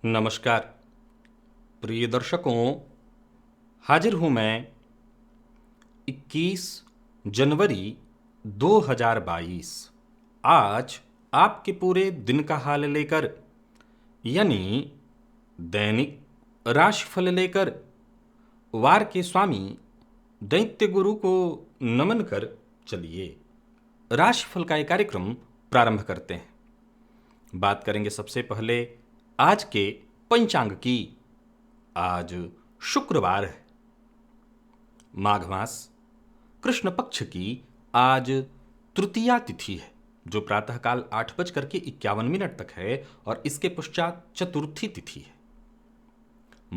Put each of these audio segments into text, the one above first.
नमस्कार प्रिय दर्शकों। हाजिर हूं मैं 21 जनवरी 2022 आज आपके पूरे दिन का हाल लेकर, यानी दैनिक राशिफल लेकर वार के स्वामी दैत्य गुरु को नमन कर चलिए राशिफल का एक कार्यक्रम प्रारंभ करते हैं। बात करेंगे सबसे पहले आज के पंचांग की। आज शुक्रवार है, माघ मास कृष्ण पक्ष की आज तृतीया तिथि है, जो प्रातःकाल 8:51 तक है और इसके पश्चात चतुर्थी तिथि है।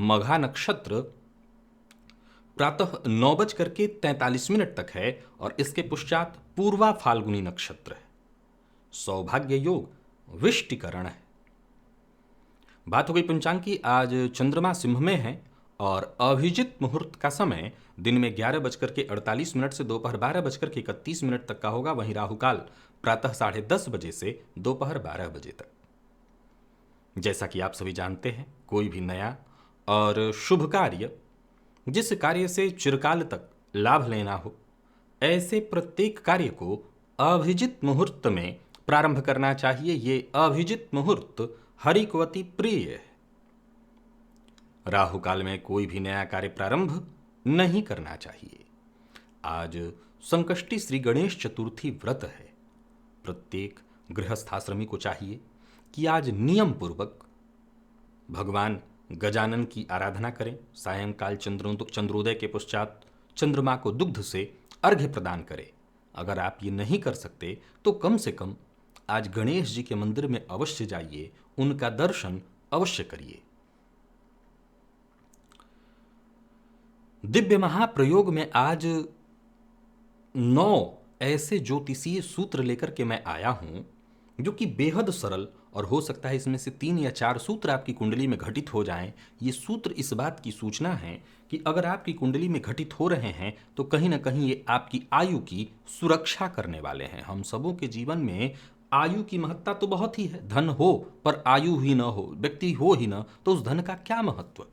मघा नक्षत्र प्रातः 9:43 तक है और इसके पश्चात पूर्वा फाल्गुनी नक्षत्र है। सौभाग्य योग विष्टिकरण है। बात हो गई पंचांग की। आज चंद्रमा सिंह में है और अभिजित मुहूर्त का समय दिन में 11:48 से दोपहर 12:31 तक का होगा। वहीं राहुकाल प्रातः 10:30 बजे से दोपहर 12 बजे तक। जैसा कि आप सभी जानते हैं, कोई भी नया और शुभ कार्य, जिस कार्य से चिरकाल तक लाभ लेना हो, ऐसे प्रत्येक कार्य को अभिजित मुहूर्त में प्रारंभ करना चाहिए। ये अभिजित मुहूर्त हरि को अति प्रिय है। राहु काल में कोई भी नया कार्य प्रारंभ नहीं करना चाहिए। आज संकष्टी श्री गणेश चतुर्थी व्रत है। प्रत्येक गृहस्थाश्रमी को चाहिए कि आज नियम पूर्वक भगवान गजानन की आराधना करें। सायंकाल चंद्रोदय के पश्चात चंद्रमा को दुग्ध से अर्घ्य प्रदान करें। अगर आप ये नहीं कर सकते तो कम से कम आज गणेश जी के मंदिर में अवश्य जाइए, उनका दर्शन अवश्य करिए। दिव्य महाप्रयोग में आज 9 ऐसे ज्योतिषीय सूत्र लेकर के मैं आया हूं, जो कि बेहद सरल, और हो सकता है इसमें से 3 या 4 सूत्र आपकी कुंडली में घटित हो जाएं। ये सूत्र इस बात की सूचना है कि अगर आपकी कुंडली में घटित हो रहे हैं तो कहीं ना कहीं ये आपकी आयु की सुरक्षा करने वाले हैं। हम सबों के जीवन में आयु की महत्ता तो बहुत ही है। धन हो पर आयु ही न हो, व्यक्ति हो ही न, तो उस धन का क्या महत्व।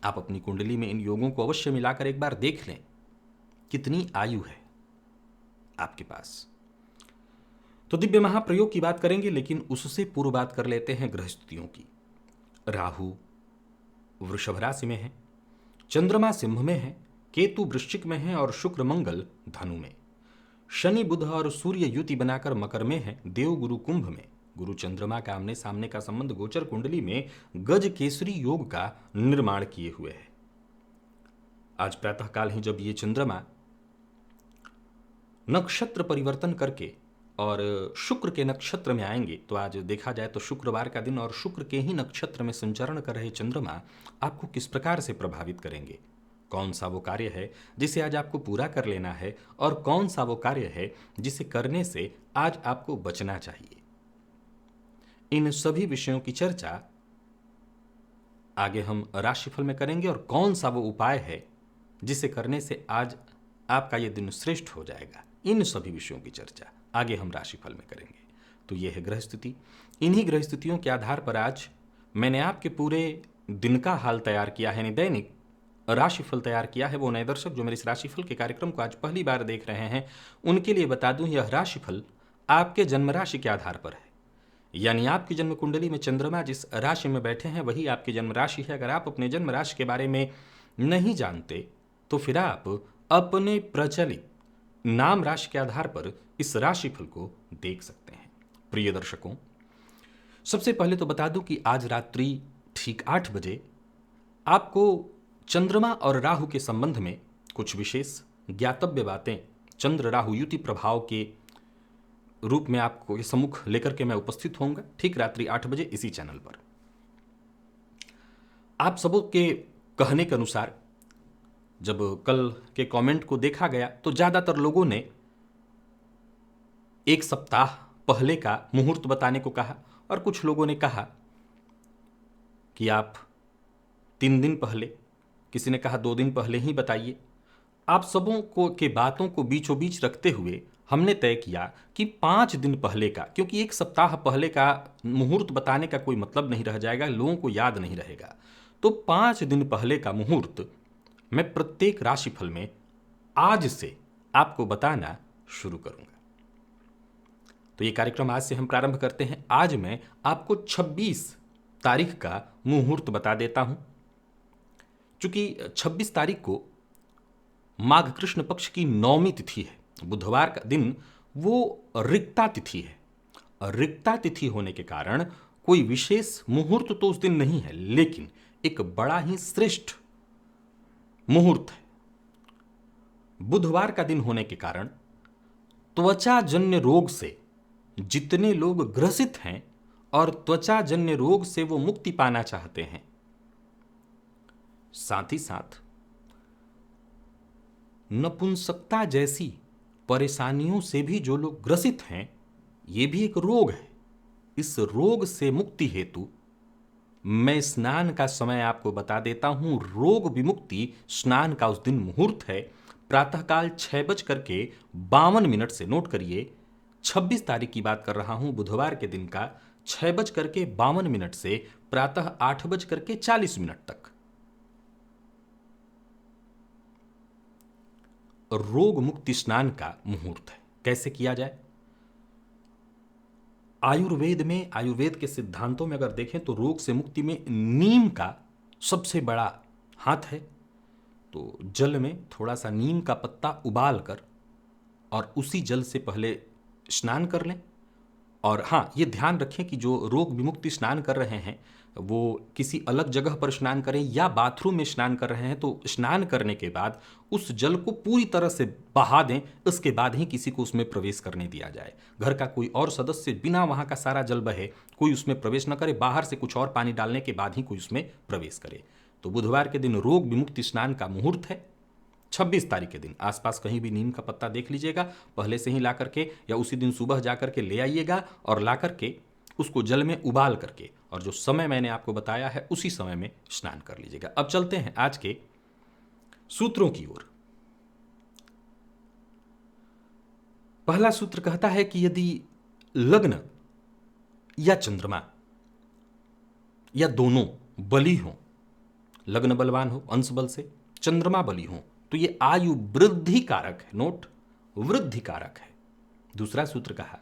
आप अपनी कुंडली में इन योगों को अवश्य मिलाकर एक बार देख लें, कितनी आयु है आपके पास। तो दिव्य महाप्रयोग की बात करेंगे, लेकिन उससे पूर्व बात कर लेते हैं ग्रहस्थितियों की। राहु वृषभ राशि में है, चंद्रमा सिंह में है, केतु वृश्चिक में है और शुक्र मंगल धनु में। शनि बुध और सूर्य युति बनाकर मकर में है, देवगुरु कुंभ में। गुरु चंद्रमा का आमने सामने का संबंध गोचर कुंडली में गज केसरी योग का निर्माण किए हुए है। आज प्रातःकाल ही जब ये चंद्रमा नक्षत्र परिवर्तन करके और शुक्र के नक्षत्र में आएंगे, तो आज देखा जाए तो शुक्रवार का दिन और शुक्र के ही नक्षत्र में संचरण कर रहे चंद्रमा आपको किस प्रकार से प्रभावित करेंगे। कौन सा वो कार्य है जिसे आज आपको पूरा कर लेना है और कौन सा वो कार्य है जिसे करने से आज आपको बचना चाहिए। इन सभी विषयों की चर्चा आगे हम राशिफल में करेंगे, और कौन सा वो उपाय है जिसे करने से आज आपका ये दिन श्रेष्ठ हो जाएगा। इन सभी विषयों की चर्चा आगे हम राशिफल में करेंगे। तो ये है ग्रह स्थिति। इन्हीं ग्रह स्थितियों के आधार पर आज मैंने आपके पूरे दिन का हाल तैयार किया है, यानी दैनिक राशिफल तैयार किया है। वो नए दर्शक जो मेरे इस राशिफल के कार्यक्रम को आज पहली बार देख रहे हैं, उनके लिए बता दूं, यह राशिफल आपके जन्म राशि के आधार पर है। यानी आपकी जन्म कुंडली में चंद्रमा जिस राशि में बैठे हैं वही आपकी जन्म राशि है। अगर आप अपने जन्म राशि के बारे में नहीं जानते तो फिर आप अपने प्रचलित नाम राशि के आधार पर इस राशिफल को देख सकते हैं। प्रिय दर्शकों, सबसे पहले तो बता दूं कि आज रात्रि ठीक 8 बजे आपको चंद्रमा और राहु के संबंध में कुछ विशेष ज्ञातव्य बातें चंद्र राहु युति प्रभाव के रूप में आपको सम्मुख लेकर के मैं उपस्थित होऊंगा, ठीक रात्रि 8 बजे इसी चैनल पर। आप सबों के कहने के अनुसार जब कल के कमेंट को देखा गया तो ज़्यादातर लोगों ने 1 सप्ताह पहले का मुहूर्त बताने को कहा, और कुछ लोगों ने कहा कि आप 3 दिन पहले, किसी ने कहा 2 दिन पहले ही बताइए। आप सबों को के बातों को बीचों बीच रखते हुए हमने तय किया कि 5 दिन पहले का, क्योंकि एक सप्ताह पहले का मुहूर्त बताने का कोई मतलब नहीं रह जाएगा, लोगों को याद नहीं रहेगा। तो 5 दिन पहले का मुहूर्त मैं प्रत्येक राशिफल में आज से आपको बताना शुरू करूंगा। तो ये कार्यक्रम आज से हम प्रारंभ करते हैं। आज मैं आपको 26 तारीख का मुहूर्त बता देता हूं। चूंकि 26 तारीख को माघ कृष्ण पक्ष की नवमी तिथि है, बुधवार का दिन, वो रिक्ता तिथि है। रिक्ता तिथि होने के कारण कोई विशेष मुहूर्त तो उस दिन नहीं है, लेकिन एक बड़ा ही श्रेष्ठ मुहूर्त है। बुधवार का दिन होने के कारण त्वचाजन्य रोग से जितने लोग ग्रसित हैं और त्वचाजन्य रोग से वो मुक्ति पाना चाहते हैं, साथ ही साथ नपुंसकता जैसी परेशानियों से भी जो लोग ग्रसित हैं, ये भी एक रोग है। इस रोग से मुक्ति हेतु मैं स्नान का समय आपको बता देता हूं। रोग विमुक्ति स्नान का उस दिन मुहूर्त है प्रातःकाल 6:52 से। नोट करिए, 26 तारीख की बात कर रहा हूं, बुधवार के दिन का 6:52 से प्रातः 8:40 तक रोग मुक्ति स्नान का मुहूर्त है। कैसे किया जाए? आयुर्वेद के सिद्धांतों में अगर देखें तो रोग से मुक्ति में नीम का सबसे बड़ा हाथ है। तो जल में थोड़ा सा नीम का पत्ता उबाल कर और उसी जल से पहले स्नान कर लें। और हाँ, ये ध्यान रखें कि जो रोग विमुक्ति स्नान कर रहे हैं वो किसी अलग जगह पर स्नान करें या बाथरूम में स्नान कर रहे हैं तो स्नान करने के बाद उस जल को पूरी तरह से बहा दें, इसके बाद ही किसी को उसमें प्रवेश करने दिया जाए। घर का कोई और सदस्य बिना वहाँ का सारा जल बहे कोई उसमें प्रवेश न करे, बाहर से कुछ और पानी डालने के बाद ही कोई उसमें प्रवेश करे। तो बुधवार के दिन रोग विमुक्ति स्नान का मुहूर्त है। 26 तारीख के दिन आसपास कहीं भी नीम का पत्ता देख लीजिएगा, पहले से ही ला करके या उसी दिन सुबह जा करके ले आइएगा और ला करके उसको जल में उबाल करके और जो समय मैंने आपको बताया है उसी समय में स्नान कर लीजिएगा। अब चलते हैं आज के सूत्रों की ओर। पहला सूत्र कहता है कि यदि लग्न या चंद्रमा या दोनों बली हो, लग्न बलवान हो अंश बल से, चंद्रमा बली हो, तो ये आयु वृद्धि कारक है। नोट, वृद्धि कारक है। दूसरा सूत्र कहा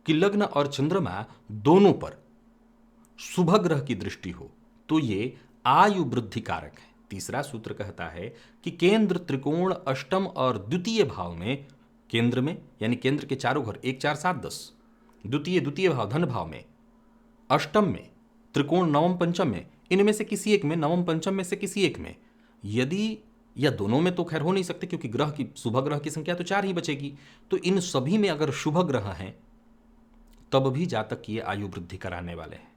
कि लग्न और चंद्रमा दोनों पर शुभ ग्रह की दृष्टि हो तो ये आयु वृद्धि कारक है। तीसरा सूत्र कहता है कि केंद्र त्रिकोण अष्टम और द्वितीय भाव में, केंद्र में यानी केंद्र के चारों घर 1 4 7 10, द्वितीय भाव धन भाव में, अष्टम में, त्रिकोण नवम पंचम में, इनमें से किसी एक में, नवम पंचम में से किसी एक में, यदि या दोनों में तो खैर हो नहीं सकते क्योंकि ग्रह की, शुभ ग्रह की संख्या तो 4 ही बचेगी, तो इन सभी में अगर शुभ ग्रह हैं तब भी जातक की आयु वृद्धि कराने वाले हैं।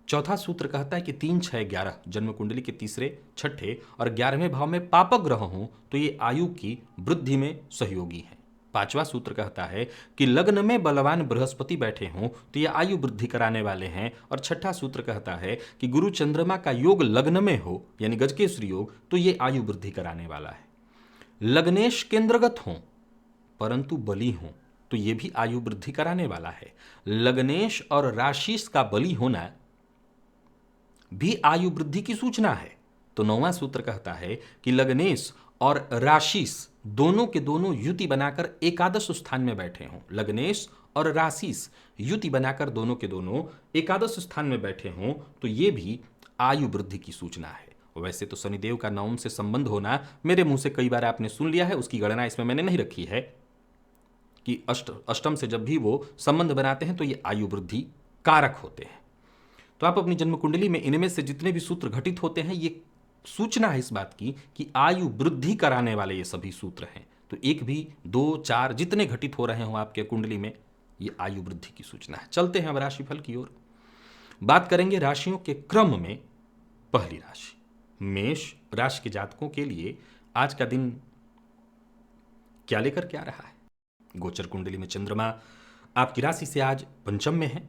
चौथा सूत्र कहता है कि 3 6 11 जन्म कुंडली के तीसरे, छठे और 11वें भाव में पापक ग्रह हों तो ये आयु की वृद्धि में सहयोगी हैं। पांचवा सूत्र कहता है कि लग्न में बलवान बृहस्पति बैठे हों तो ये आयु वृद्धि कराने वाले हैं। और छठा सूत्र कहता है कि गुरु चंद्रमा का योग लग्न में हो यानी गजकेसरी योग तो ये आयु वृद्धि कराने वाला है। लग्नेश केंद्रगत हों परंतु बली हों तो ये भी आयु वृद्धि कराने वाला है। लग्नेश और राशिस का बली होना भी आयु वृद्धि की सूचना है। तो 9वां सूत्र कहता है कि लग्नेश और राशिस दोनों के दोनों युति बनाकर एकादश स्थान में बैठे हों। लग्नेश और राशिस युति बनाकर दोनों के दोनों एकादश स्थान में बैठे हों तो ये भी आयु वृद्धि की सूचना है। वैसे तो शनिदेव का नवम से संबंध होना मेरे मुंह से कई बार आपने सुन लिया है, उसकी गणना इसमें मैंने नहीं रखी है कि अष्टम से जब भी वो संबंध बनाते हैं तो ये आयु वृद्धि कारक होते हैं। तो आप अपनी जन्म कुंडली में इनमें से जितने भी सूत्र घटित होते हैं ये सूचना है इस बात की कि आयु वृद्धि कराने वाले ये सभी सूत्र हैं। तो 1 भी 2 4 जितने घटित हो रहे हो आपके कुंडली में ये आयु वृद्धि की सूचना है। चलते हैं अब राशिफल की ओर। बात करेंगे राशियों के क्रम में। पहली राशि मेष राशि के जातकों के लिए आज का दिन क्या लेकर क्या रहा है? गोचर कुंडली में चंद्रमा आपकी राशि से आज पंचम में है।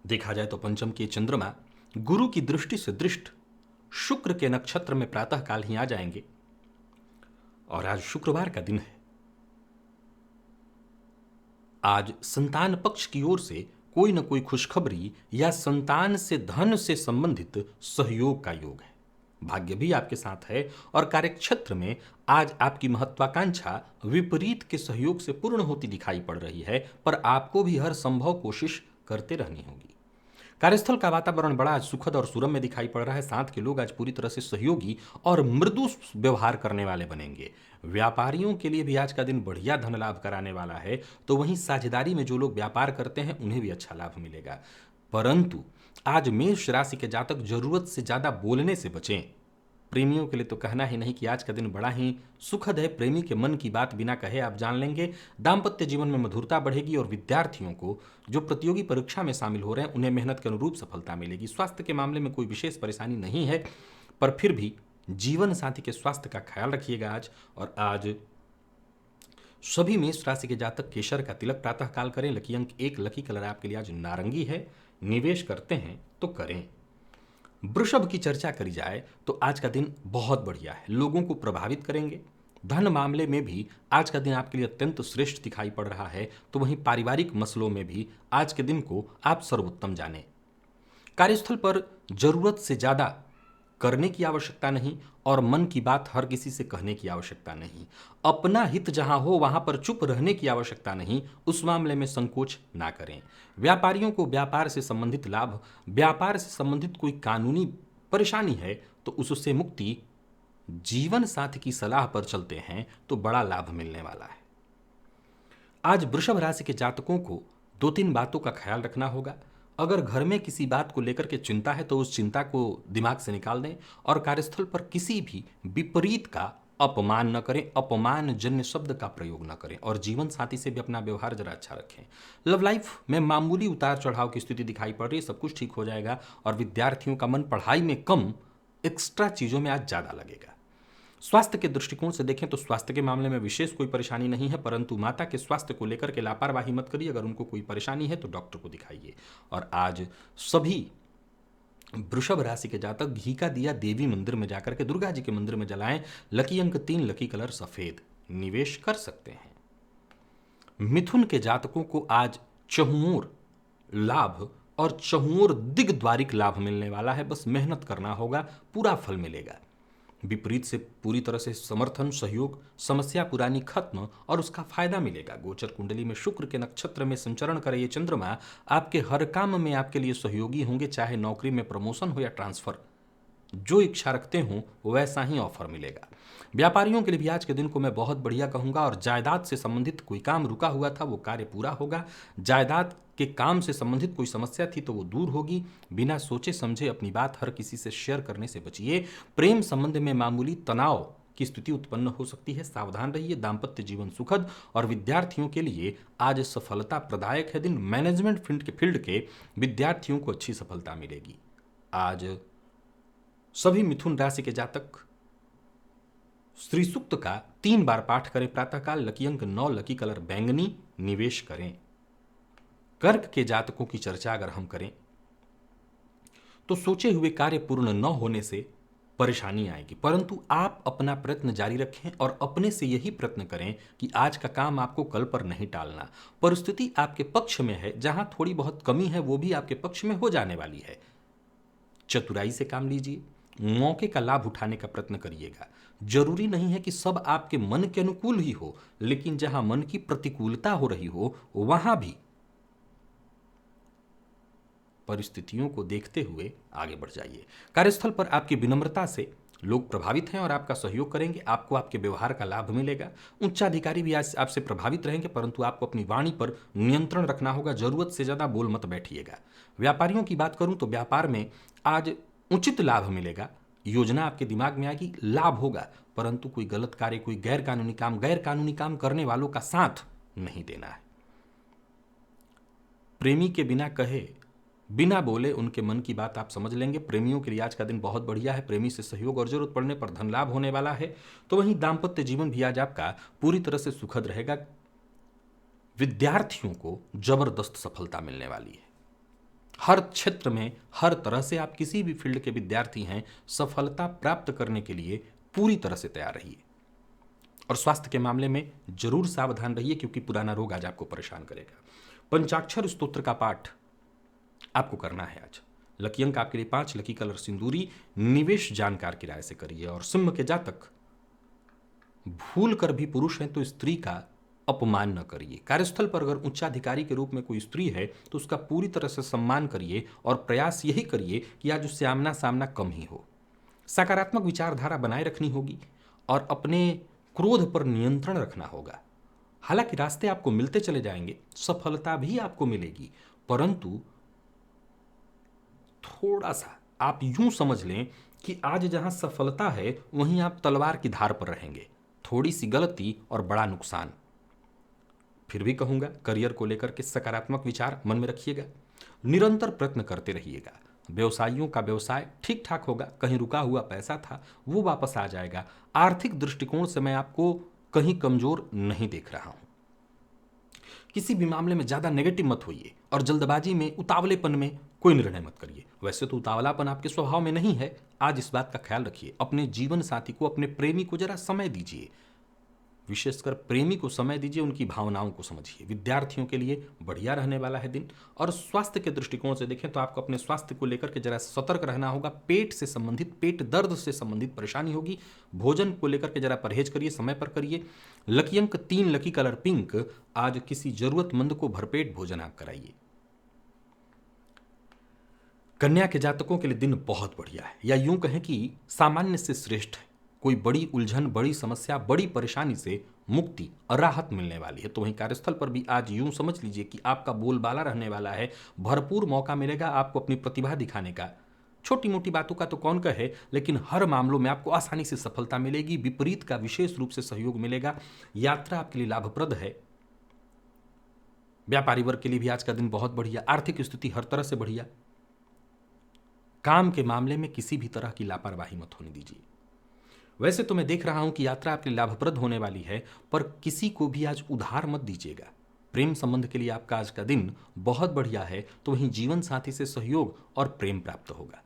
देखा जाए तो पंचम के चंद्रमा गुरु की दृष्टि से दृष्ट शुक्र के नक्षत्र में प्रातःकाल ही आ जाएंगे और आज शुक्रवार का दिन है। आज संतान पक्ष की ओर से कोई न कोई खुशखबरी या संतान से धन से संबंधित सहयोग का योग है। भाग्य भी आपके साथ है और कार्यक्षेत्र में आज आपकी महत्वाकांक्षा विपरीत के सहयोग से पूर्ण होती दिखाई पड़ रही है, पर आपको भी हर संभव कोशिश करते रहनी होगी। कार्यस्थल का वातावरण बड़ा आज सुखद और सुरम्य दिखाई पड़ रहा है। साथ के लोग आज पूरी तरह से सहयोगी और मृदु व्यवहार करने वाले बनेंगे। व्यापारियों के लिए भी आज का दिन बढ़िया धन लाभ कराने वाला है, तो वहीं साझेदारी में जो लोग व्यापार करते हैं उन्हें भी अच्छा लाभ मिलेगा। परंतु आज मेष राशि के जातक जरूरत से ज्यादा बोलने से बचें। प्रेमियों के लिए तो कहना ही नहीं कि आज का दिन बड़ा ही सुखद है। प्रेमी के मन की बात बिना कहे आप जान लेंगे। दाम्पत्य जीवन में मधुरता बढ़ेगी और विद्यार्थियों को जो प्रतियोगी परीक्षा में शामिल हो रहे हैं उन्हें मेहनत के अनुरूप सफलता मिलेगी। स्वास्थ्य के मामले में कोई विशेष परेशानी नहीं है, पर फिर भी जीवन साथी के स्वास्थ्य का ख्याल रखिएगा आज। और आज सभी मेष राशि के जातक केशर का तिलक प्रातः काल करें। लकी अंक 1, लकी कलर आपके लिए आज नारंगी है। निवेश करते हैं तो करें। वृषभ की चर्चा करी जाए तो आज का दिन बहुत बढ़िया है, लोगों को प्रभावित करेंगे। धन मामले में भी आज का दिन आपके लिए अत्यंत श्रेष्ठ दिखाई पड़ रहा है, तो वहीं पारिवारिक मसलों में भी आज के दिन को आप सर्वोत्तम जानें। कार्यस्थल पर जरूरत से ज्यादा करने की आवश्यकता नहीं और मन की बात हर किसी से कहने की आवश्यकता नहीं। अपना हित जहां हो वहां पर चुप रहने की आवश्यकता नहीं, उस मामले में संकोच ना करें। व्यापारियों को व्यापार से संबंधित लाभ, व्यापार से संबंधित कोई कानूनी परेशानी है तो उससे मुक्ति, जीवन साथी की सलाह पर चलते हैं तो बड़ा लाभ मिलने वाला है। आज वृषभ राशि के जातकों को 2-3 बातों का ख्याल रखना होगा। अगर घर में किसी बात को लेकर के चिंता है तो उस चिंता को दिमाग से निकाल दें और कार्यस्थल पर किसी भी विपरीत का अपमान न करें, अपमान जन्य शब्द का प्रयोग न करें और जीवन साथी से भी अपना व्यवहार जरा अच्छा रखें। लव लाइफ में मामूली उतार चढ़ाव की स्थिति दिखाई पड़ रही है, सब कुछ ठीक हो जाएगा और विद्यार्थियों का मन पढ़ाई में कम, एक्स्ट्रा चीजों में आज ज्यादा लगेगा। स्वास्थ्य के दृष्टिकोण से देखें तो स्वास्थ्य के मामले में विशेष कोई परेशानी नहीं है, परंतु माता के स्वास्थ्य को लेकर के लापरवाही मत करिए। अगर उनको कोई परेशानी है तो डॉक्टर को दिखाइए। और आज सभी वृषभ राशि के जातक घी का दिया देवी मंदिर में जाकर के, दुर्गा जी के मंदिर में जलाएं। लकी अंक 3, लकी कलर सफेद। निवेश कर सकते हैं। मिथुन के जातकों को आज चहुओर लाभ और चहुओर दिग्द्वारिक लाभ मिलने वाला है। बस मेहनत करना होगा, पूरा फल मिलेगा। विपरीत से पूरी तरह से समर्थन, सहयोग, समस्या पुरानी खत्म और उसका फायदा मिलेगा। गोचर कुंडली में शुक्र के नक्षत्र में संचरण करे ये चंद्रमा आपके हर काम में आपके लिए सहयोगी होंगे, चाहे नौकरी में प्रमोशन हो या ट्रांसफर। जो इच्छा रखते हो वैसा ही ऑफर मिलेगा। व्यापारियों के लिए भी आज के दिन को मैं बहुत बढ़िया कहूंगा और जायदाद से संबंधित कोई काम रुका हुआ था वो कार्य पूरा होगा। जायदाद के काम से संबंधित कोई समस्या थी तो वो दूर होगी। बिना सोचे समझे अपनी बात हर किसी से शेयर करने से बचिए। प्रेम संबंध में मामूली तनाव की स्थिति उत्पन्न हो सकती है, सावधान रहिए। दाम्पत्य जीवन सुखद और विद्यार्थियों के लिए आज सफलता प्रदायक है दिन। मैनेजमेंट फील्ड के विद्यार्थियों को अच्छी सफलता मिलेगी। आज सभी मिथुन राशि के जातक श्री सूक्त का 3 बार पाठ करें प्रातःकाल। लकी अंक 9, लकी कलर बैंगनी। निवेश करें। कर्क के जातकों की चर्चा अगर हम करें तो सोचे हुए कार्य पूर्ण न होने से परेशानी आएगी, परंतु आप अपना प्रयत्न जारी रखें और अपने से यही प्रयत्न करें कि आज का काम आपको कल पर नहीं टालना। परिस्थिति आपके पक्ष में है, जहां थोड़ी बहुत कमी है वो भी आपके पक्ष में हो जाने वाली है। चतुराई से काम लीजिए, मौके का लाभ उठाने का प्रयत्न करिएगा। जरूरी नहीं है कि सब आपके मन के अनुकूल ही हो, लेकिन जहां मन की प्रतिकूलता हो रही हो वहां भी परिस्थितियों को देखते हुए आगे बढ़ जाइए। कार्यस्थल पर आपकी विनम्रता से लोग प्रभावित हैं और आपका सहयोग करेंगे। आपको आपके व्यवहार का लाभ मिलेगा। उच्चाधिकारी भी आज आपसे प्रभावित रहेंगे, परंतु आपको अपनी वाणी पर नियंत्रण रखना होगा। जरूरत से ज्यादा बोल मत बैठिएगा। व्यापारियों की बात करूं तो व्यापार में आज उचित लाभ मिलेगा। योजना आपके दिमाग में आएगी, लाभ होगा, परंतु कोई गलत कार्य, कोई गैर कानूनी काम करने वालों का साथ नहीं देना है। प्रेमी के बिना कहे, बिना बोले उनके मन की बात आप समझ लेंगे। प्रेमियों के लिए आज का दिन बहुत बढ़िया है। प्रेमी से सहयोग और जरूरत पड़ने पर धन लाभ होने वाला है। तो वहीं दाम्पत्य जीवन भी आज आपका पूरी तरह से सुखद रहेगा। विद्यार्थियों को जबरदस्त सफलता मिलने वाली है। हर क्षेत्र में, हर तरह से आप किसी भी फील्ड के विद्यार्थी हैं, सफलता प्राप्त करने के लिए पूरी तरह से तैयार रहिए। और स्वास्थ्य के मामले में जरूर सावधान रहिए, क्योंकि पुराना रोग आज आपको परेशान करेगा। पंचाक्षर स्तोत्र का पाठ आपको करना है आज। लकी अंक आपके लिए 5, लकी कलर सिंदूरी, निवेश जानकार की राय से करिए। और सिंह के जातक, भूल कर भी पुरुष हैं तो स्त्री का अपमान न करिए। कार्यस्थल पर अगर उच्चाधिकारी के रूप में कोई स्त्री है तो उसका पूरी तरह से सम्मान करिए और प्रयास यही करिए कि आज उससे आमना सामना कम ही हो। सकारात्मक विचारधारा बनाए रखनी होगी और अपने क्रोध पर नियंत्रण रखना होगा। हालांकि रास्ते आपको मिलते चले जाएंगे, सफलता भी आपको मिलेगी, परंतु थोड़ा सा आप यूं समझ लें कि आज जहां सफलता है वहीं आप तलवार की धार पर रहेंगे। थोड़ी सी गलती और बड़ा नुकसान। फिर भी कहूंगा, करियर को लेकर के सकारात्मक विचार मन में रखिएगा, निरंतर प्रयत्न करते रहिएगा। व्यवसायियों का व्यवसाय ठीक ठाक होगा, कहीं रुका हुआ पैसा था वो वापस आ जाएगा। आर्थिक दृष्टिकोण से मैं आपको कहीं कमजोर नहीं देख रहा हूं। किसी भी मामले में ज्यादा नेगेटिव मत होइए और जल्दबाजी में, उतावलेपन में कोई निर्णय मत करिए। वैसे तो उतावलापन आपके स्वभाव में नहीं है, आज इस बात का ख्याल रखिए। अपने जीवन साथी को, अपने प्रेमी को जरा समय दीजिए, विशेषकर प्रेमी को समय दीजिए, उनकी भावनाओं को समझिए। विद्यार्थियों के लिए बढ़िया रहने वाला है दिन। और स्वास्थ्य के दृष्टिकोण से देखें तो आपको अपने स्वास्थ्य को लेकर के जरा सतर्क रहना होगा। पेट से संबंधित, पेट दर्द से संबंधित परेशानी होगी। भोजन को लेकर के जरा परहेज करिए, समय पर करिए। लकी अंक 3, लकी कलर पिंक, आज किसी जरूरतमंद को भरपेट भोजन आप कराइए। कन्या के जातकों के लिए दिन बहुत बढ़िया है, या यूं कहें कि सामान्य से श्रेष्ठ है। कोई बड़ी उलझन, बड़ी समस्या, बड़ी परेशानी से मुक्ति और राहत मिलने वाली है। तो वहीं कार्यस्थल पर भी आज यूं समझ लीजिए कि आपका बोलबाला रहने वाला है। भरपूर मौका मिलेगा आपको अपनी प्रतिभा दिखाने का। छोटी मोटी बातों का तो कौन कहे, लेकिन हर मामलों में आपको आसानी से सफलता मिलेगी। विपरीत का विशेष रूप से सहयोग मिलेगा। यात्रा आपके लिए लाभप्रद है। व्यापारी वर्ग के लिए भी आज का दिन बहुत बढ़िया। आर्थिक स्थिति हर तरह से बढ़िया। काम के मामले में किसी भी तरह की लापरवाही मत होने दीजिए। वैसे तो मैं देख रहा हूं कि यात्रा आपके लाभप्रद होने वाली है, पर किसी को भी आज उधार मत दीजिएगा। प्रेम संबंध के लिए आपका आज का दिन बहुत बढ़िया है, तो वहीं जीवन साथी से सहयोग और प्रेम प्राप्त होगा।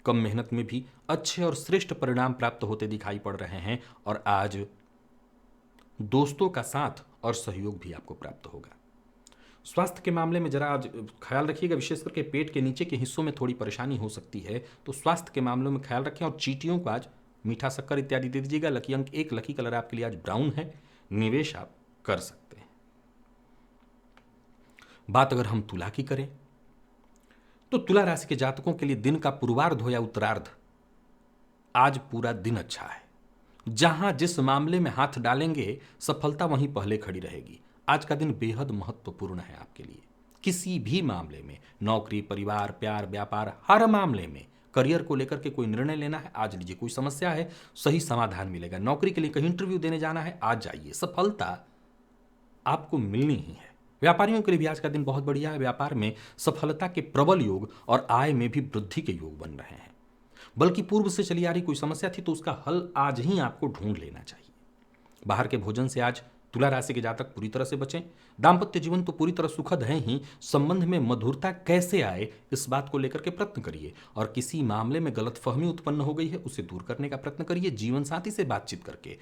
कम मेहनत में भी अच्छे और श्रेष्ठ परिणाम प्राप्त होते दिखाई पड़ रहे हैं। और आज दोस्तों का साथ और सहयोग भी आपको प्राप्त होगा। स्वास्थ्य के मामले में जरा आज ख्याल रखिएगा, विशेष करके पेट के नीचे के हिस्सों में थोड़ी परेशानी हो सकती है, तो स्वास्थ्य के मामलों में ख्याल रखें। और चींटियों को आज मीठा शक्कर इत्यादि दे दीजिएगा। लकी अंक 1, लकी कलर आपके लिए आज ब्राउन है। निवेश आप कर सकते हैं। बात अगर हम तुला की करें तो तुला राशि के जातकों के लिए दिन का पूर्वार्ध हो या उत्तरार्ध, आज पूरा दिन अच्छा है। जहां जिस मामले में हाथ डालेंगे सफलता वहीं पहले खड़ी रहेगी। आज का दिन बेहद महत्वपूर्ण है आपके लिए। किसी भी मामले में, नौकरी, परिवार, प्यार, व्यापार, हर मामले में, करियर को लेकर के कोई निर्णय लेना है आज लीजिए। कोई समस्या है, सही समाधान मिलेगा। नौकरी के लिए कहीं इंटरव्यू देने जाना है, आज जाइए, सफलता आपको मिलनी ही है। व्यापारियों के लिए भी आज का दिन बहुत बढ़िया है। व्यापार में सफलता के प्रबल योग और आय में भी वृद्धि के योग बन रहे हैं। बल्कि पूर्व से चली आ रही कोई समस्या थी तो उसका हल आज ही आपको ढूंढ लेना चाहिए। बाहर के भोजन से आज तुला राशि के जातक पूरी तरह से बचें। दाम्पत्य जीवन तो पूरी तरह सुखद है ही, संबंध में मधुरता कैसे आए इस बात को लेकर के प्रयत्न करिए। और किसी मामले में गलतफहमी उत्पन्न हो गई है उसे दूर करने का प्रयत्न करिए, जीवन साथी से बातचीत करके।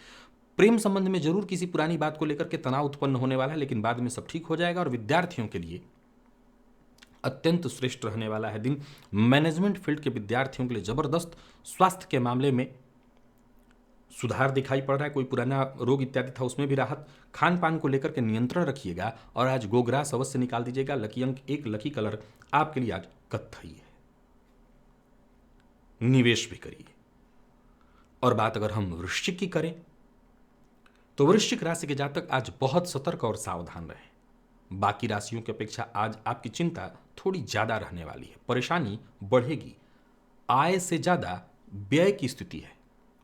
प्रेम संबंध में जरूर किसी पुरानी बात को लेकर के तनाव उत्पन्न होने वाला है, लेकिन बाद में सब ठीक हो जाएगा। और विद्यार्थियों के लिए अत्यंत श्रेष्ठ रहने वाला है दिन। मैनेजमेंट फील्ड के विद्यार्थियों के लिए जबरदस्त। स्वास्थ्य के मामले में सुधार दिखाई पड़ रहा है। कोई पुराना रोग इत्यादि था उसमें भी राहत। खान पान को लेकर के नियंत्रण रखिएगा और आज गोग्रास अवश्य निकाल दीजिएगा। लकी अंक 1, लकी कलर आपके लिए आज कत्थई है। निवेश भी करिए। और बात अगर हम वृश्चिक की करें तो वृश्चिक राशि के जातक आज बहुत सतर्क और सावधान रहें। बाकी राशियों की अपेक्षा आज आपकी चिंता थोड़ी ज्यादा रहने वाली है। परेशानी बढ़ेगी। आय से ज्यादा व्यय की स्थिति है।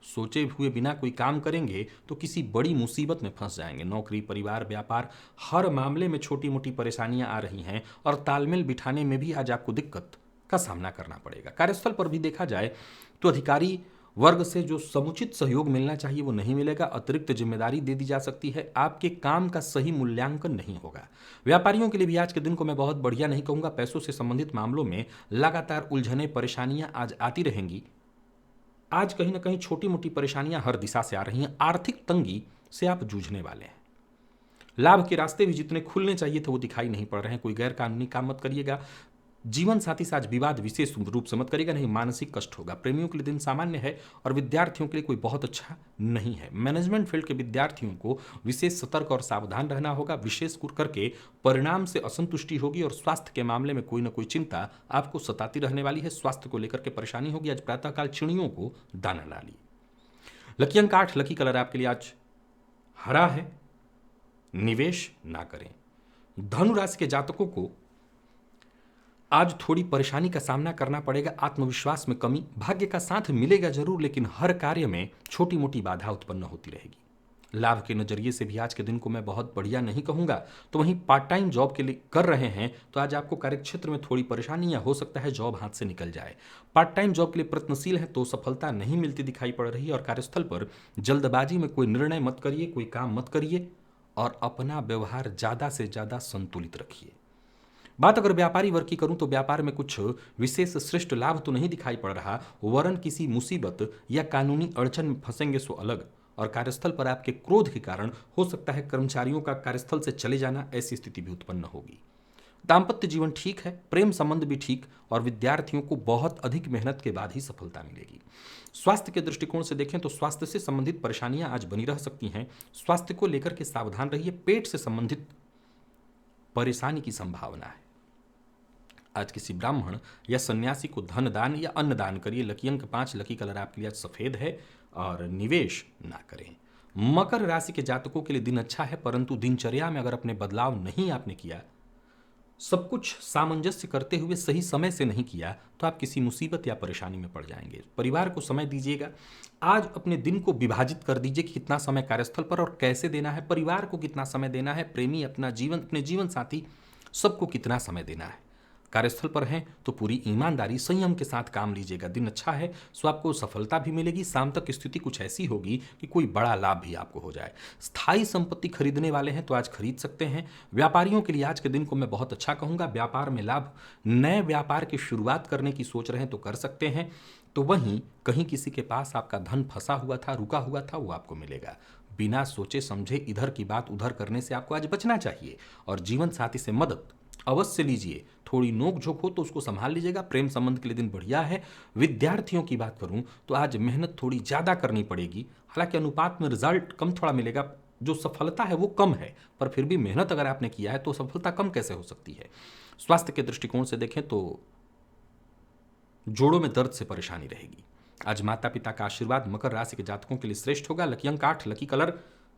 सोचे हुए बिना कोई काम करेंगे तो किसी बड़ी मुसीबत में फंस जाएंगे। नौकरी, परिवार, व्यापार, हर मामले में छोटी मोटी परेशानियां आ रही हैं और तालमेल बिठाने में भी आज आपको दिक्कत का सामना करना पड़ेगा। कार्यस्थल पर भी देखा जाए तो अधिकारी वर्ग से जो समुचित सहयोग मिलना चाहिए वो नहीं मिलेगा। अतिरिक्त जिम्मेदारी दे दी जा सकती है। आपके काम का सही मूल्यांकन नहीं होगा। व्यापारियों के लिए भी आज के दिन को मैं बहुत बढ़िया नहीं कहूंगा। पैसों से संबंधित मामलों में लगातार उलझने, परेशानियां आज आती रहेंगी। आज कहीं ना कहीं छोटी मोटी परेशानियां हर दिशा से आ रही हैं। आर्थिक तंगी से आप जूझने वाले हैं। लाभ के रास्ते भी जितने खुलने चाहिए थे वो दिखाई नहीं पड़ रहे हैं। कोई गैर कानूनी काम मत करिएगा। जीवन साथी से आज विवाद विशेष रूप से मत करिएगा, नहीं मानसिक कष्ट होगा। प्रेमियों के लिए दिन सामान्य है और विद्यार्थियों के लिए कोई बहुत अच्छा नहीं है। मैनेजमेंट फील्ड के विद्यार्थियों को विशेष सतर्क और सावधान रहना होगा। विशेष करके परिणाम से असंतुष्टि होगी और स्वास्थ्य के मामले में कोई ना कोई चिंता आपको सताती रहने वाली है। स्वास्थ्य को लेकर के परेशानी होगी। आज प्रातःकाल चिड़ियों को दाना डालिए। लकी अंक 8, लकी कलर आपके लिए आज हरा है, निवेश ना करें। धनु राशि के जातकों को आज थोड़ी परेशानी का सामना करना पड़ेगा। आत्मविश्वास में कमी, भाग्य का साथ मिलेगा जरूर, लेकिन हर कार्य में छोटी मोटी बाधा उत्पन्न होती रहेगी। लाभ के नजरिए से भी आज के दिन को मैं बहुत बढ़िया नहीं कहूंगा। तो वहीं पार्ट टाइम जॉब के लिए कर रहे हैं तो आज आपको कार्यक्षेत्र में थोड़ी परेशानी या हो सकता है जॉब हाथ से निकल जाए। पार्ट टाइम जॉब के लिए प्रयत्नशील है तो सफलता नहीं मिलती दिखाई पड़ रही है। और कार्यस्थल पर जल्दबाजी में कोई निर्णय मत करिए, कोई काम मत करिए और अपना व्यवहार ज्यादा से ज्यादा संतुलित रखिए। बात अगर व्यापारी वर्ग की करूं तो व्यापार में कुछ विशेष श्रेष्ठ लाभ तो नहीं दिखाई पड़ रहा, वरन किसी मुसीबत या कानूनी अड़चन में फंसेंगे सो अलग। और कार्यस्थल पर आपके क्रोध के कारण हो सकता है कर्मचारियों का कार्यस्थल से चले जाना, ऐसी स्थिति भी उत्पन्न होगी। दाम्पत्य जीवन ठीक है, प्रेम संबंध भी ठीक और विद्यार्थियों को बहुत अधिक मेहनत के बाद ही सफलता मिलेगी। स्वास्थ्य के दृष्टिकोण से देखें तो स्वास्थ्य से संबंधित परेशानियां आज बनी रह सकती हैं। स्वास्थ्य को लेकर के सावधान रहिए। पेट से संबंधित परेशानी की संभावना है। आज किसी ब्राह्मण या सन्यासी को धन दान या अन्न दान करिए। लकी अंक 5, लकी कलर आपके लिए आज सफेद है और निवेश ना करें। मकर राशि के जातकों के लिए दिन अच्छा है, परंतु दिनचर्या में अगर अपने बदलाव नहीं आपने किया, सब कुछ सामंजस्य करते हुए सही समय से नहीं किया, तो आप किसी मुसीबत या परेशानी में पड़ जाएंगे। परिवार को समय दीजिएगा। आज अपने दिन को विभाजित कर दीजिए कि कितना समय कार्यस्थल पर और कैसे देना है, परिवार को कितना समय देना है, प्रेमी, अपना जीवन, अपने जीवन साथी, सबको कितना समय देना है। कार्यस्थल पर हैं तो पूरी ईमानदारी संयम के साथ काम लीजिएगा। दिन अच्छा है सो आपको सफलता भी मिलेगी। शाम तक स्थिति कुछ ऐसी होगी कि कोई बड़ा लाभ भी आपको हो जाए। स्थायी संपत्ति खरीदने वाले हैं तो आज खरीद सकते हैं। व्यापारियों के लिए आज के दिन को मैं बहुत अच्छा कहूंगा। व्यापार में लाभ, नए व्यापार की शुरुआत करने की सोच रहे हैं तो कर सकते हैं। तो वहीं कहीं किसी के पास आपका धन फंसा हुआ था, रुका हुआ था, वो आपको मिलेगा। बिना सोचे समझे इधर की बात उधर करने से आपको आज बचना चाहिए। और जीवन साथी से मदद अवश्य लीजिए। थोड़ी नोक झोंक हो तो उसको संभाल लीजिएगा। प्रेम संबंध के लिए दिन बढ़िया है। विद्यार्थियों की बात करूं तो आज मेहनत थोड़ी ज्यादा करनी पड़ेगी। हालांकि अनुपात में रिजल्ट कम थोड़ा मिलेगा, जो सफलता है वो कम है, पर फिर भी मेहनत अगर आपने किया है तो सफलता कम कैसे हो सकती है। स्वास्थ्य के दृष्टिकोण से देखें तो जोड़ों में दर्द से परेशानी रहेगी। आज माता पिता का आशीर्वाद मकर राशि के जातकों के लिए श्रेष्ठ होगा। लकी अंक 8, लकी कलर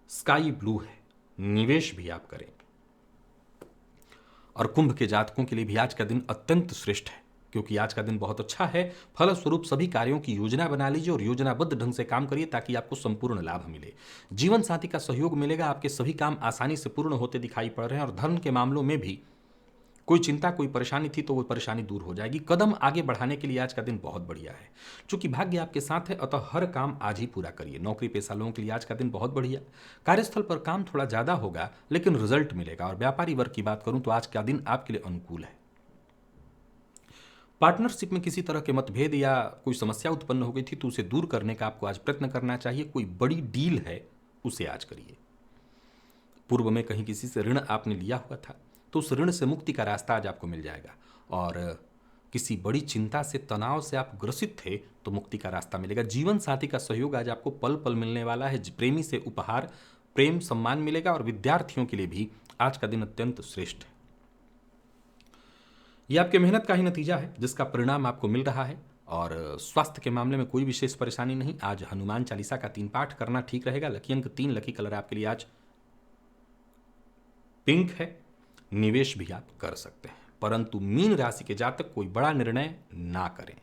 स्काई ब्लू है। निवेश भी आप करें। और कुंभ के जातकों के लिए भी आज का दिन अत्यंत श्रेष्ठ है, क्योंकि आज का दिन बहुत अच्छा है। फलस्वरूप सभी कार्यों की योजना बना लीजिए और योजनाबद्ध ढंग से काम करिए ताकि आपको संपूर्ण लाभ मिले। जीवन साथी का सहयोग मिलेगा। आपके सभी काम आसानी से पूर्ण होते दिखाई पड़ रहे हैं। और धर्म के मामलों में भी कोई चिंता, कोई परेशानी थी तो वो परेशानी दूर हो जाएगी। कदम आगे बढ़ाने के लिए आज का दिन बहुत बढ़िया है। चूंकि भाग्य आपके साथ है अतः हर काम आज ही पूरा करिए। नौकरी पेशा लोगों के लिए आज का दिन बहुत बढ़िया। कार्यस्थल पर काम थोड़ा ज्यादा होगा लेकिन रिजल्ट मिलेगा। और व्यापारी वर्ग की बात करूं तो आज का दिन आपके लिए अनुकूल है। पार्टनरशिप में किसी तरह के मतभेद या कोई समस्या उत्पन्न हो गई थी तो उसे दूर करने का आपको आज प्रयत्न करना चाहिए। कोई बड़ी डील है उसे आज करिए। पूर्व में कहीं किसी से ऋण आपने लिया हुआ था तो उस ऋण से मुक्ति का रास्ता आज आपको मिल जाएगा। और किसी बड़ी चिंता से, तनाव से आप ग्रसित थे तो मुक्ति का रास्ता मिलेगा। जीवन साथी का सहयोग आज आपको पल पल मिलने वाला है। प्रेमी से उपहार, प्रेम, सम्मान मिलेगा। और विद्यार्थियों के लिए भी आज का दिन अत्यंत श्रेष्ठ है। यह आपके मेहनत का ही नतीजा है जिसका परिणाम आपको मिल रहा है। और स्वास्थ्य के मामले में कोई विशेष परेशानी नहीं। आज हनुमान चालीसा का 3 पाठ करना ठीक रहेगा। लकी अंक 3, लकी कलर आपके लिए आज पिंक है। निवेश भी आप कर सकते हैं। परंतु मीन राशि के जातक कोई बड़ा निर्णय ना करें।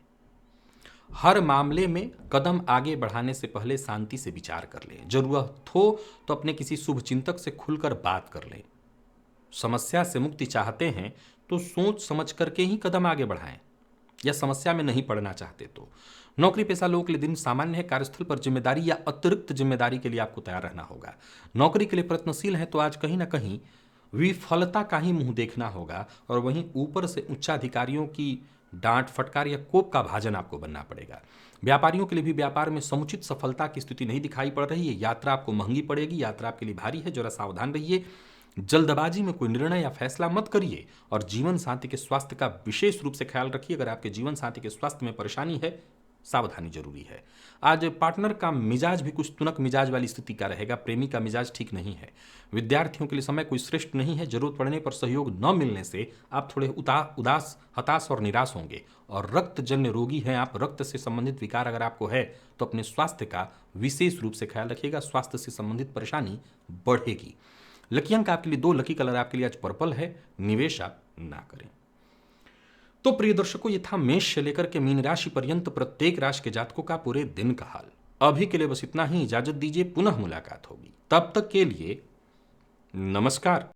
हर मामले में कदम आगे बढ़ाने से पहले शांति से विचार कर लें। जरूरत हो तो अपने किसी शुभ चिंतक से खुलकर बात कर लें। समस्या से मुक्ति चाहते हैं तो सोच समझ करके ही कदम आगे बढ़ाएं, या समस्या में नहीं पड़ना चाहते तो। नौकरी पेशा लोगों के लिए दिन सामान्य है। कार्यस्थल पर जिम्मेदारी या अतिरिक्त जिम्मेदारी के लिए आपको तैयार रहना होगा। नौकरी के लिए प्रयत्नशील है तो आज कहीं ना कहीं विफलता का ही मुंह देखना होगा। और वहीं ऊपर से उच्चाधिकारियों की डांट, फटकार या कोप का भाजन आपको बनना पड़ेगा। व्यापारियों के लिए भी व्यापार में समुचित सफलता की स्थिति नहीं दिखाई पड़ रही है। यात्रा आपको महंगी पड़ेगी, यात्रा आपके लिए भारी है, जरा सावधान रहिए। जल्दबाजी में कोई निर्णय या फैसला मत करिए और जीवन साथी के स्वास्थ्य का विशेष रूप से ख्याल रखिए। अगर आपके जीवन साथी के स्वास्थ्य में परेशानी है, सावधानी जरूरी है। आज पार्टनर का मिजाज भी कुछ तुनक मिजाज वाली स्थिति का रहेगा। प्रेमी का मिजाज ठीक नहीं है। विद्यार्थियों के लिए समय कोई श्रेष्ठ नहीं है। जरूरत पड़ने पर सहयोग न मिलने से आप थोड़े उदास, हताश और निराश होंगे। और रक्तजन्य रोगी हैं आप, रक्त से संबंधित विकार अगर आपको है तो अपने स्वास्थ्य का विशेष रूप से ख्याल रखिएगा। स्वास्थ्य से संबंधित परेशानी बढ़ेगी। लकी अंक आपके लिए 2, लकी कलर आपके लिए आज पर्पल है। निवेश आप ना करें। तो प्रिय दर्शकों, ये था मेष से लेकर के मीन राशि पर्यंत प्रत्येक राशि के जातकों का पूरे दिन का हाल। अभी के लिए बस इतना ही। इजाजत दीजिए, पुनः मुलाकात होगी। तब तक के लिए नमस्कार।